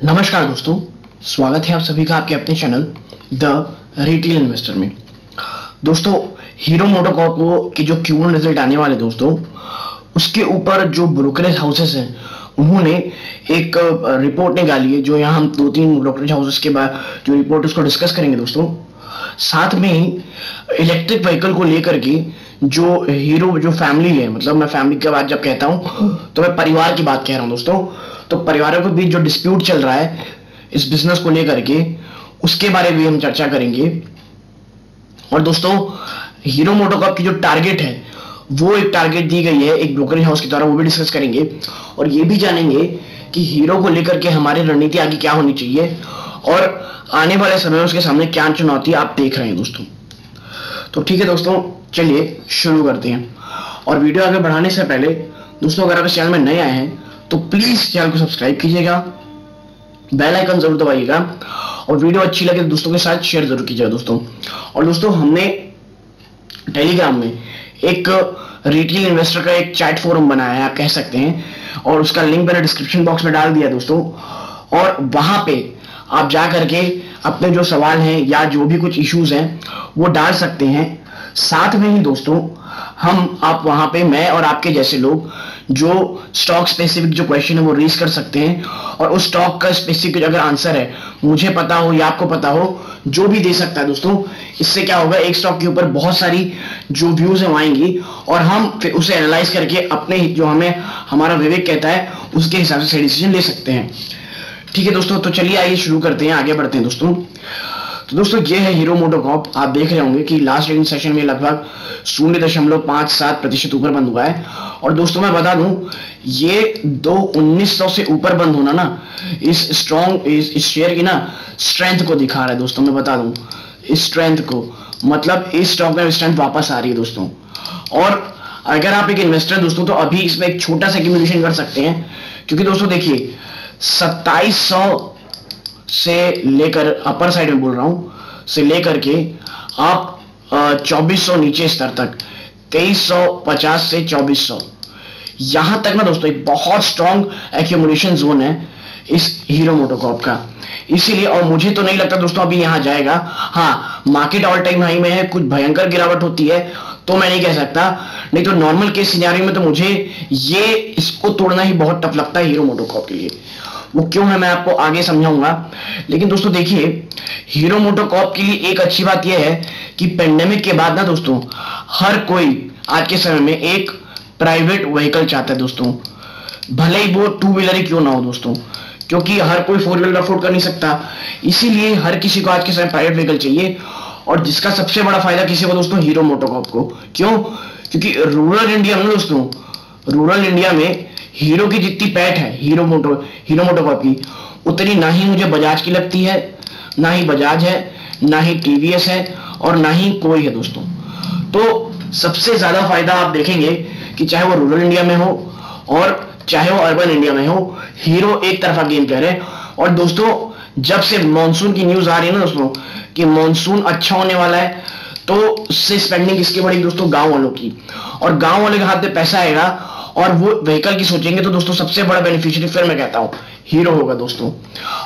नमस्कार दोस्तों, स्वागत है आप सभी का आपके अपने चैनल द रिटेल इन्वेस्टर में। दोस्तों, हीरो मोटोकॉर्प के जो Q1 रिजल्ट आने वाले दोस्तों, उसके ऊपर जो ब्रोकरेज हाउसेस हैं उन्होंने एक रिपोर्ट निकाली है। जो यहाँ हम 2-3 ब्रोकरेज हाउसेस के बाद जो रिपोर्ट उसको डिस्कस करेंगे दोस्तों। साथ में ही इलेक्ट्रिक व्हीकल को लेकर के जो हीरो जो फैमिली है, मतलब मैं फैमिली के बाद जब कहता हूँ तो मैं परिवार की बात कह रहा हूँ दोस्तों। तो परिवारों के बीच जो डिस्प्यूट चल रहा है इस बिजनेस को लेकर के, उसके बारे में हम चर्चा करेंगे। और दोस्तों, हीरो मोटोकॉर्प की जो टारगेट है वो एक टारगेट दी गई है एक ब्रोकरेज हाउस के द्वारा, वो भी डिस्कस करेंगे। और ये भी जानेंगे कि हीरो को लेकर के हमारी रणनीति आगे क्या होनी चाहिए और आने वाले समय में उसके सामने क्या चुनौती आप देख रहे हैं दोस्तों। तो ठीक है दोस्तों, चलिए शुरू करते हैं। और वीडियो आगे बढ़ाने से पहले दोस्तों, अगर आप इस चैनल में नए आए हैं तो प्लीज चैनल को सब्सक्राइब कीजिएगा, बेल आइकन जरूर दबाइएगा और वीडियो अच्छी लगे तो दोस्तों के साथ शेयर जरूर कीजिएगा दोस्तों। और दोस्तों, हमने टेलीग्राम में एक रिटेल इन्वेस्टर का एक चैट फोरम बनाया है, आप कह सकते हैं, और उसका लिंक मैंने डिस्क्रिप्शन बॉक्स में डाल दिया दोस्तों। और वहां पे आप जा करके अपने जो सवाल हैं या जो भी कुछ इश्यूज हैं वो डाल सकते हैं। साथ में ही दोस्तों, आप वहां पे मैं और आपके जैसे लोग जो स्टॉक स्पेसिफिक जो क्वेश्चन है वो रेज कर सकते हैं। और उस स्टॉक का स्पेसिफिक अगर आंसर है, मुझे पता हो या आपको पता हो, जो भी दे सकता है दोस्तों। इससे क्या होगा, एक स्टॉक के ऊपर बहुत सारी जो व्यूज है वो आएंगी और हम फिर उसे एनालाइज करके अपने जो हमें हमारा विवेक कहता है उसके हिसाब से सही डिसीजन ले सकते हैं। ठीक है दोस्तों, तो चलिए आइए शुरू करते हैं, आगे बढ़ते हैं दोस्तों। तो दोस्तों, ये है हीरो मोटोकॉर्प। आप देख रहे होंगे कि लास्ट ट्रेडिंग सेशन में लगभग 0.57% ऊपर बंद हुआ है। और दोस्तों मैं बता दूं, ये 1900 से ऊपर बंद होना ना इस शेयर की ना स्ट्रेंथ को दिखा रहा है दोस्तों। मैं बता दूं इस स्ट्रेंथ को, मतलब इस स्टॉक में स्ट्रेंथ वापस आ रही है दोस्तों। और अगर आप एक इन्वेस्टर दोस्तों, तो अभी इसमें एक छोटा सा एक्यूमुलेशन कर सकते हैं, क्योंकि दोस्तों देखिए 2700 से लेकर अपर साइड में बोल रहा हूं, से लेकर के आप 2400 नीचे स्तर तक 2350 से 2400 यहां तक ना दोस्तों एक बहुत स्ट्रॉन्ग एक्यूमुलेशन जोन है इस हीरो मोटोकॉर्प का। इसीलिए, और मुझे तो नहीं लगता दोस्तों अभी यहां जाएगा। हाँ, मार्केट ऑल टाइम हाई में है, कुछ भयंकर गिरावट होती है तो मैं नहीं कह सकता, नहीं तो नॉर्मल केस सिनेरियो में तो मुझे ये इसको तोड़ना ही बहुत टफ लगता है हीरो मोटोकॉर्प के लिए। वो क्यों है मैं आपको आगे समझाऊंगा। लेकिन दोस्तों देखिए, हीरो मोटोकॉर्प के लिए एक अच्छी बात यह है कि पेंडेमिक के बाद ना दोस्तों हर कोई आज के समय में एक प्राइवेट व्हीकल चाहता है दोस्तों, भले ही वो 2 व्हीलर ही क्यों ना हो दोस्तों, क्योंकि हर कोई 4 व्हीलर अफोर्ड कर नहीं सकता। इसीलिए हर किसी को आज के समय प्राइवेट व्हीकल चाहिए। और जिसका सबसे बड़ा फायदा किसी को दोस्तों, हीरो मोटोकॉर्प को। क्यों? क्योंकि रूरल इंडिया में दोस्तों, रूरल इंडिया में हीरो की जितनी पैठ है हीरो मोटोकॉर्प की, उतनी ना ही मुझे बजाज की लगती है, ना ही बजाज है, ना ही टीवीएस है और ना ही कोई है दोस्तों। तो सबसे ज्यादा फायदा आप देखेंगे कि चाहे वो रूरल इंडिया में हो और चाहे वो अर्बन इंडिया में हो, हीरो एक तरफा गेम कर रहे हैं। और दोस्तों, जब से मॉनसून की न्यूज आ रही है ना दोस्तों कि मॉनसून अच्छा होने वाला है, तो उससे स्पेंडिंग किसकी बढ़ेगी दोस्तों, गांव वालों की। और गांव वाले के हाथ में पैसा आएगा और वो व्हीकल की सोचेंगे, तो दोस्तों सबसे बड़ा बेनिफिशियरी फिर मैं कहता हूं हीरो होगा दोस्तों।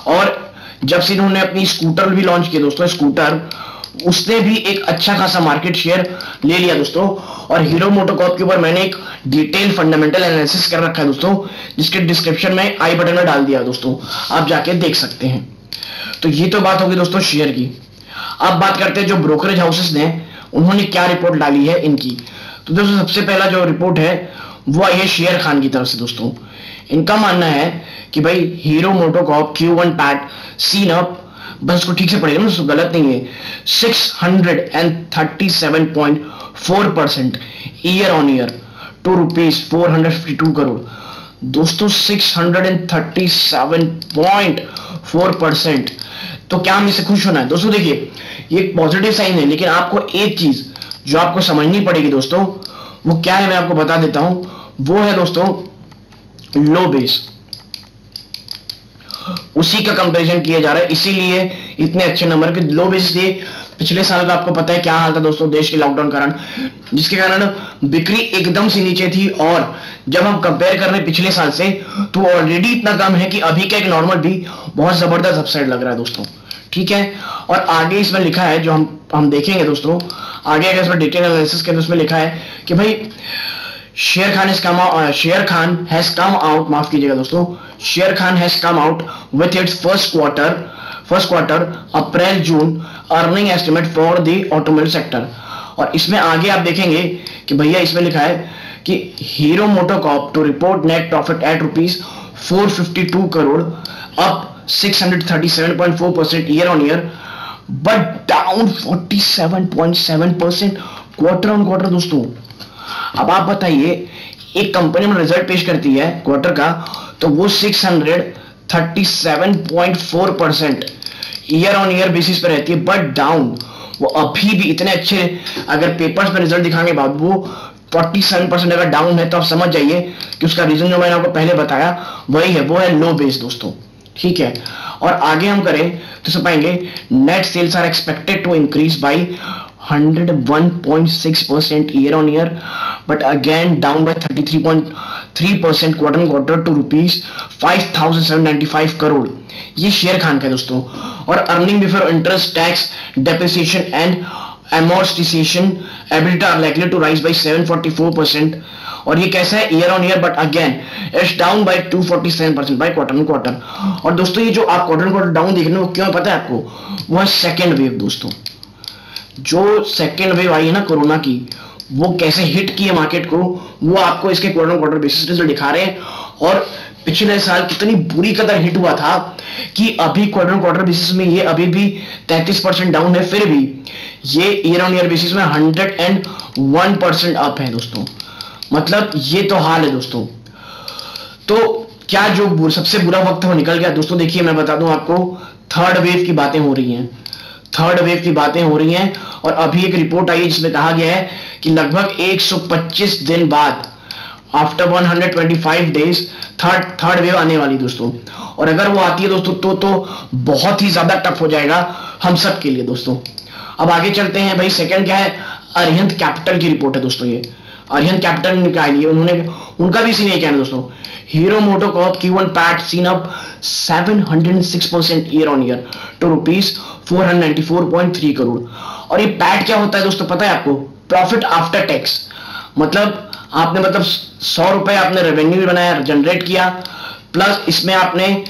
और जब से इन्होंने अपनी स्कूटर भी लॉन्च की दोस्तों, स्कूटर, उसने भी एक अच्छा खासा मार्केट शेयर ले लिया दोस्तों। और हीरो मोटोकॉर्प के ऊपर मैंने एक डिटेल फंडामेंटल एनालिसिस कर रखा है दोस्तों, जिसके डिस्क्रिप्शन में आई बटन में डाल दिया दोस्तों, आप जाके देख सकते हैं। तो ये तो बात होगी दोस्तों शेयर की। अब बात करते हैं जो ब्रोकरेज हाउसेस ने उन्होंने क्या रिपोर्ट डाली है इनकी। तो दोस्तों सबसे पहला जो रिपोर्ट है वो आई है शेयर खान की तरफ से दोस्तों। इनका मानना है कि भाई Hero MotoCorp Q1 PAT seen up, बस उसको ठीक से पढ़ेगा ना, गलत नहीं है, 637.4% year on year to ₹452 crore दोस्तों। 637.4%। तो क्या हम इससे खुश होना है दोस्तों? देखिए, ये एक पॉजिटिव साइन है, लेकिन आपको एक चीज जो आपको समझनी पड़ेगी दोस्तों, वो क्या है मैं आपको बता देता हूं। वो है दोस्तों लो बेस, उसी का कंपैरिजन किया जा रहा है, इसीलिए इतने अच्छे नंबर के लो बेस दिए। पिछले साल का आपको पता है क्या हाल था दोस्तों, देश के लॉकडाउन कारण, जिसके कारण बिक्री एकदम से नीचे थी, और जब हम कंपेयर कर रहे हैं पिछले साल से तो ऑलरेडी इतना कम है कि अभी का एक नॉर्मल भी बहुत जबरदस्त अपसाइड लग रहा है दोस्तों। ठीक है, और आगे इसमें लिखा है जो हम देखेंगे दोस्तों, आगे अगर इसमें डिटेल एनालिसिस के उसमें लिखा है कि भाई share Khan has come out, माफ कीजिएगा दोस्तों, share Khan has come out with its first quarter April June earning estimate for the automobile sector. और इसमें आगे आप देखेंगे कि भैया इसमें लिखा है कि Hero MotoCorp to report net profit at ₹452 crore, up 637.4% year on year, but down 47.7% quarter on quarter दोस्तों। अब आप बताइए, एक कंपनी में रिजल्ट पेश करती है क्वार्टर का तो वो 637.4% ईयर ऑन ईयर बेसिस पे रहती है, बट डाउन वो अभी भी इतने अच्छे अगर पेपर्स में रिजल्ट दिखाने के बाद वो 47% अगर डाउन है तो आप समझ जाइए कि उसका रीजन जो मैंने आपको पहले बताया वही है, वो है लो बेस दोस्तों। ठीक है, और आगे हम करें तो सब पाएंगे net sales are expected to increase by 101.6% year on year, but again down by 33.3% quarter on quarter to ₹5,795 crore. ये शेयर खान का है दोस्तों। और earning before interest tax depreciation and amortization EBITDA are likely to rise by 744%। और ये कैसा है year on year, but again it's down by 247% bye quarter on quarter. और दोस्तों ये जो आप क्वार्टर ऑन क्वार्टर डाउन देख रहे हो वो क्यों पता है आपको, वो है सेकेंड वेव दोस्तों। जो सेकेंड वेव आई है ना कोरोना की, वो कैसे हिट की है मार्केट को, वो आपको इसके quarter on quarter basis result दिखा रहे हैं। और पिछले साल कितनी बुरी कदर हिट हुआ था कि अभी क्वार्टर ऑन क्वार्टर बेसिस में ये अभी भी 33% डाउन है, फिर भी ये ईयर ऑन ईयर बेसिस में 101% अप है दोस्तों। मतलब ये तो हाल है दोस्तों। तो क्या जो सबसे बुरा वक्त है वो निकल गया दोस्तों। देखिए मैं बता दूं आपको, थर्ड वेव की बातें हो रही हैं, और अभी एक रिपोर्ट आई है जिसमें कहा गया है कि लगभग 125 दिन बाद, आफ्टर 125 डेज थर्ड वेव आने वाली दोस्तों। और अगर वो आती है दोस्तों तो बहुत ही ज्यादा टफ हो जाएगा हम सब के लिए दोस्तों। अब आगे चलते हैं भाई, सेकंड क्या है, अरिहंत कैपिटल की रिपोर्ट है दोस्तों। ये अरिहंत कैपिटल निकाली है उन्होंने, उनका भी सीन ये कहना है दोस्तों, Hero MotoCorp Q1 PAT seen up 706% year on year to ₹494.3 crore. और ये पैट क्या होता है दोस्तों पता है आपको, प्रॉफिट आफ्टर टैक्स। मतलब आपने 100 रुपए आपने रेवेन्यू बनाया, जनरेट किया, प्लस इसमें आपने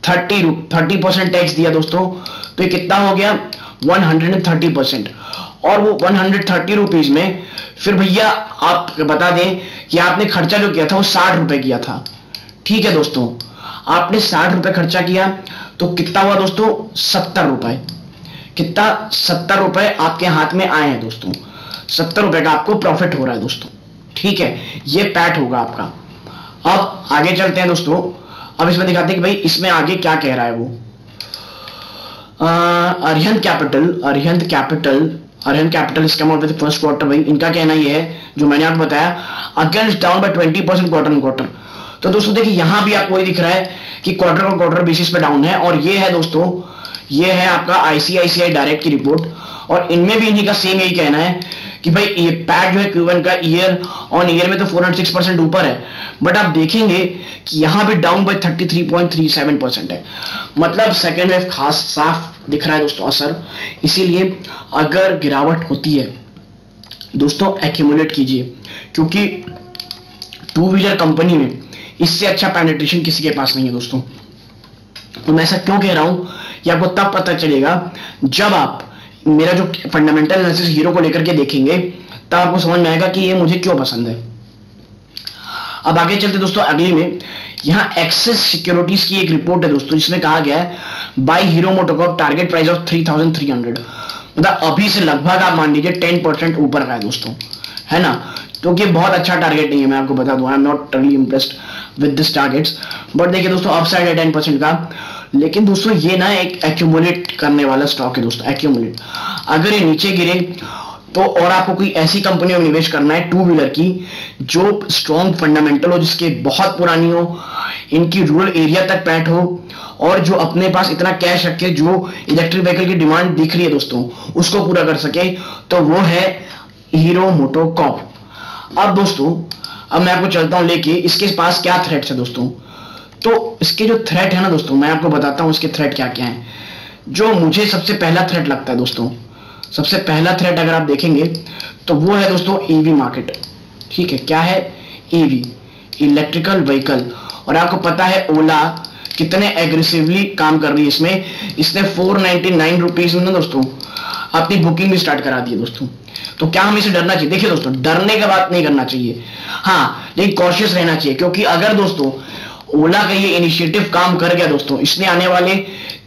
30% टैक्स दिया दोस्तों, तो ये कितना हो गया 130%। और वो 130 रुपीज में फिर भैया आप बता दें कि आपने खर्चा जो किया था वो 60 रुपए किया था। ठीक है दोस्तों, आपने 60 रुपए खर्चा किया तो कितना हुआ दोस्तों 70 रुपए। कितना 70 रुपए आपके हाथ में आए हैं दोस्तों, 70 रुपए का आपको प्रॉफिट हो रहा है दोस्तों। ठीक है, ये पैट होगा आपका। अब आगे चलते हैं दोस्तों, अब इसमें दिखाते हैं कि भाई इसमें आगे क्या कह रहा है वो। अरिहंत कैपिटल इसका मतलब फर्स्ट क्वार्टर, भाई इनका कहना ये है जो मैंने आपको बताया, against down by 20% quarter on quarter. तो दोस्तों देखिए यहां भी आपको ये दिख रहा है कि क्वार्टर ऑन क्वार्टर बेसिस पे डाउन है। और ये है दोस्तों, ये है आपका ICICI डायरेक्ट की रिपोर्ट, और इनमें भी इन्हीं का सेम यही कहना है कि भाई ये पैट जो है Q1 का ईयर ऑन ईयर में तो 406% ऊपर है, बट आप देखेंगे कि यहां भी डाउन बाय 33.37% है। मतलब सेकेंड वेव खास साफ दिख रहा है दोस्तों असर। इसीलिए अगर गिरावट होती है दोस्तों एक्यूमुलेट कीजिए, क्योंकि टू व्हीलर कंपनी में इससे अच्छा पेनिट्रेशन किसी के पास नहीं है दोस्तों। तो मैं ऐसा क्यों कह रहा हूं कि आपको तब पता चलेगा जब आप मेरा जो फंडामेंटल एनालिसिस हीरो को लेकर के देखेंगे, तब आपको समझ में आएगा कि ये मुझे क्यों पसंद है। अब आगे चलते दोस्तों अगली में, यहाँ एक्सेस सिक्योरिटीज की एक रिपोर्ट है दोस्तों, जिसमें कहा गया है buy Hero MotoCorp target price of 3300। मतलब अभी से लगभग आप मान लीजिए 10% ऊपर का है दोस्तों, है ना। क्योंकि तो बहुत अच्छा टारगेट नहीं है, मैं आपको बता दूं, I am not really impressed with this targets. But देखिए दोस्तों अपसाइड है 10% का। लेकिन दोस्तों ये ना एक एक्यूमुलेट करने वाला स्टॉक है दोस्तों, एक्यूमुलेट। अगर ये नीचे गिरे तो, और आपको कोई ऐसी कंपनी में निवेश करना है टू व्हीलर की जो स्ट्रॉन्ग फंडामेंटल हो, जिसके बहुत पुरानी हो, इनकी रूरल एरिया तक पैठ हो, और जो अपने पास इतना कैश रखे जो इलेक्ट्रिक व्हीकल की डिमांड दिख रही है दोस्तों उसको पूरा कर सके, तो वो है हीरो मोटोकॉर्प। अब दोस्तों, अब मैं आपको चलता हूं लेके इसके पास क्या थ्रेट्स है दोस्तों। तो इसके जो थ्रेट है ना दोस्तों, मैं आपको बताता हूं इसके थ्रेट क्या क्या है। जो मुझे सबसे पहला थ्रेट लगता है दोस्तों, सबसे पहला थ्रेट अगर आप देखेंगे तो वो है दोस्तों ईवी मार्केट। ठीक है, क्या है? EV, electrical vehicle. और आपको पता है ओला कितने एग्रेसिवली काम कर रही है इसमें। इसने 499 रुपीज में ना दोस्तों अपनी बुकिंग भी स्टार्ट करा दी है दोस्तों। तो क्या हमें इसे डरना चाहिए? देखिए दोस्तों, डरने का बात नहीं करना चाहिए, हाँ, लेकिन कॉशियस रहना चाहिए। क्योंकि अगर दोस्तों ओला का ये इनिशिएटिव काम कर गया दोस्तों, इसने आने वाले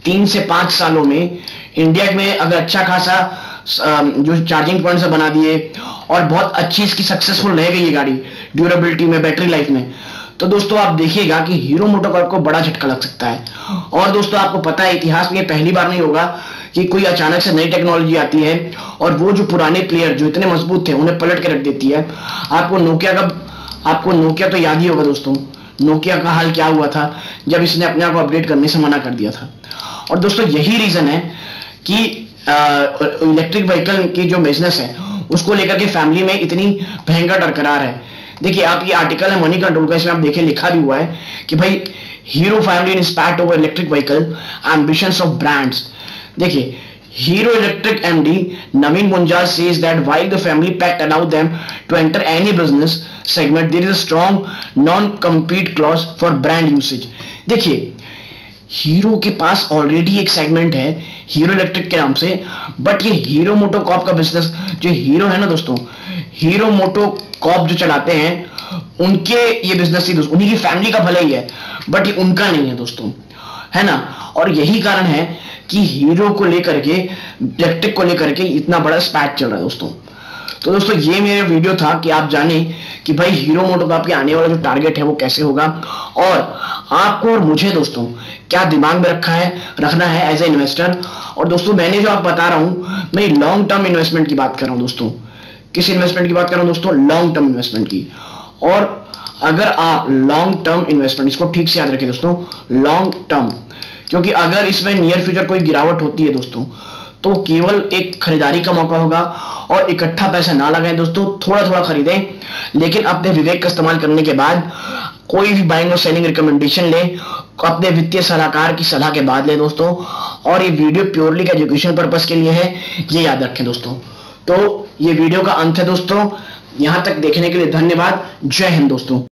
3 से 5 सालों में इंडिया में अगर अच्छा खासा जो चार्जिंग पॉइंट बना दिए और बहुत अच्छी इसकी सक्सेसफुल रह गई ये गाड़ी ड्यूरेबिलिटी में, बैटरी लाइफ में, तो दोस्तों आप देखिएगा कि हीरो मोटोकॉर्प को बड़ा झटका लग सकता है। और दोस्तों आपको पता है इतिहास में ये पहली बार नहीं होगा कि कोई अचानक से नई टेक्नोलॉजी आती है और वो जो पुराने प्लेयर जो इतने मजबूत थे उन्हें पलट के रख देती है। आपको नोकिया तो याद ही होगा दोस्तों, नोकिया का हाल क्या हुआ था जब इसने अपने आप को अपडेट करने से मना कर दिया था। और दोस्तों यही रीजन है कि इलेक्ट्रिक व्हीकल की जो बिजनेस है उसको लेकर के फैमिली में इतनी भयंकर टकरार है। देखिए, आप ये आर्टिकल है मनी कंट्रोल का, इसमें आप देखिए लिखा भी हुआ है कि भाई hero family inspired over electric vehicle ambitions of brands. देखिए, Hero Electric MD Naveen Munjal says that while the family pact allowed them to enter any business segment, there is a strong non-compete clause for brand usage. देखिए, hero के पास already एक segment है hero electric के नाम से, but ये hero MotoCorp का business जो हीरो है ना दोस्तों, हीरो मोटोकॉर्प जो चलाते हैं उनके ये बिजनेस ही दोस्तों, उन्हीं की फैमिली का भले ही है, बट ये उनका नहीं है दोस्तों, है ना। और यही कारण है कि हीरो को लेकर के, इलेक्ट्रिक को लेकर के इतना बड़ा स्पैट चल रहा है दोस्तों। तो दोस्तों ये मेरा वीडियो था कि आप जाने कि भाई हीरो मोटोकॉर्प के आने वाला जो टारगेट है वो कैसे होगा, और आपको और मुझे दोस्तों क्या दिमाग में रखना है एज ए इन्वेस्टर। और दोस्तों मैंने जो आप बता रहा हूं, मैं लॉन्ग टर्म इन्वेस्टमेंट की बात कर रहा हूं दोस्तों। किस इन्वेस्टमेंट की बात कर रहा हूं दोस्तों? लॉन्ग टर्म इन्वेस्टमेंट की। और अगर आप लॉन्ग टर्म इन्वेस्टमेंट, इसको ठीक से याद रखें दोस्तों, लॉन्ग टर्म, क्योंकि अगर इसमें नियर फ्यूचर कोई गिरावट होती है दोस्तों तो केवल एक खरीदारी का मौका होगा। और इकट्ठा पैसा ना लगाएं दोस्तों, थोड़ा थोड़ा खरीदें, लेकिन अपने विवेक का इस्तेमाल करने के बाद कोई भी बाइंग और सेलिंग रिकमेंडेशन लें अपने वित्तीय सलाहकार की सलाह के बाद लें दोस्तों। और ये वीडियो प्योरली एजुकेशन पर्पस के लिए है, ये याद रखें दोस्तों। तो ये वीडियो का अंत है दोस्तों, यहां तक देखने के लिए धन्यवाद। जय हिंद दोस्तों।